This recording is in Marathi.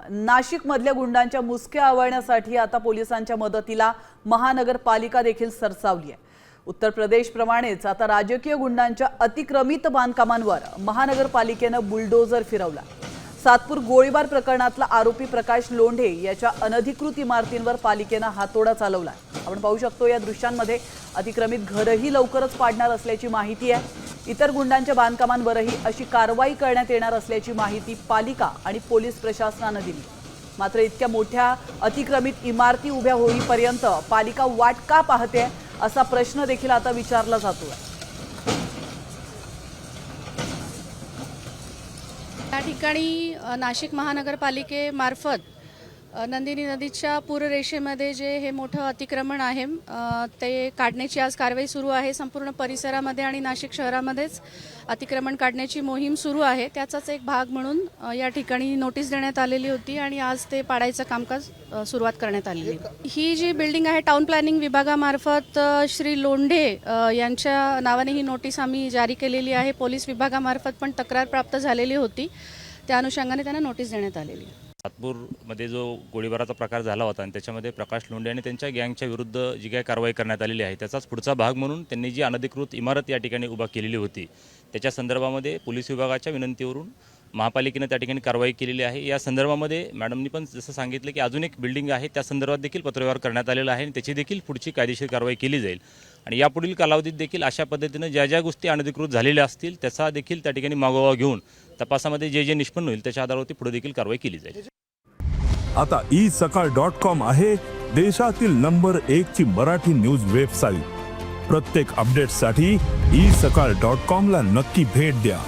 नाशिक मधल्या गुंडांच्या मुसक्या आवळण्यासाठी आता पोलिसांच्या मदतीला महानगरपालिका देखील सरसावली आहे। उत्तर प्रदेश प्रमाणेच आता राजकीय गुंडांच्या अतिक्रमित बांधकामांवर महानगरपालिकेनं बुलडोजर फिरवला। सातपूर गोळीबार प्रकरणातला आरोपी प्रकाश लोंढे याच्या अनधिकृत इमारतींवर पालिकेनं हातोडा चालवला। आपण पाहू शकतो या दृश्यांमध्ये अतिक्रमित घरही लवकरच पाडणार असल्याची माहिती आहे। इतर गुंडांच्या बांधकामांवरही अशी कारवाई करण्यात येणार असल्याची माहिती पालिका आणि पोलीस प्रशासनाने दिली। मात्र इतक्या मोठ्या अतिक्रमित इमारती उभ्या होईपर्यंत पालिका वाट का पाहते असा प्रश्न देखील आता विचारला जातोय। या ठिकाणी नाशिक महानगरपालिकेमार्फत नंदिनी नदीच्या पूररेषेमध्ये जे हे मोठं अतिक्रमण आहे ते काढण्याची आज कारवाई सुरू आहे। संपूर्ण परिसरामध्ये आणि नाशिक शहरामध्येच अतिक्रमण काढण्याची मोहीम सुरू आहे। त्याचाच एक भाग म्हणून या ठिकाणी नोटीस देण्यात आलेली होती आणि आज ते पाडायचं कामकाज सुरुवात करण्यात आलेली। ही जी बिल्डिंग आहे टाउन प्लॅनिंग विभागामार्फत श्री लोंढे यांच्या नावाने ही नोटीस आम्ही जारी केलेली आहे। पोलीस विभागामार्फत पण तक्रार प्राप्त झालेली होती, त्या अनुषंगाने त्यांना नोटीस देण्यात आलेली। सातपूरमध्ये जो गोळीबाराचा प्रकार झाला होता आणि त्याच्यामध्ये प्रकाश लोंढे आणि त्यांच्या गँगच्या विरुद्ध जी काही कारवाई करण्यात आलेली आहे त्याचाच पुढचा भाग म्हणून त्यांनी जी अनधिकृत इमारत या ठिकाणी उभा केलेली होती त्याच्या संदर्भामध्ये पोलीस विभागाच्या विनंतीवरून महापालिकेने त्या ठिकाणी कारवाई केलेली आहे। या संदर्भामध्ये मॅडमनी पण जसं सांगितलं की अजून एक बिल्डिंग आहे त्या संदर्भात देखील पत्रव्यवहार करण्यात आलेला आहे आणि त्याची देखील पुढची कायदेशीर कारवाई केली जाईल आणि यापुढील कालावधीत देखील अशा पद्धतीने ज्या ज्या गोष्टी अनधिकृत झालेल्या असतील त्याचा देखील त्या ठिकाणी मागोवा घेऊन तपासामध्ये जे जे निष्पन्न होईल त्याच्या आधारावरती पुढे देखील कारवाई केली जाईल। आता isakal.com आहे देशातील नंबर 1 ची मराठी न्यूज वेबसाईट। प्रत्येक अपडेटसाठी isakal.com ला नक्की भेट द्या।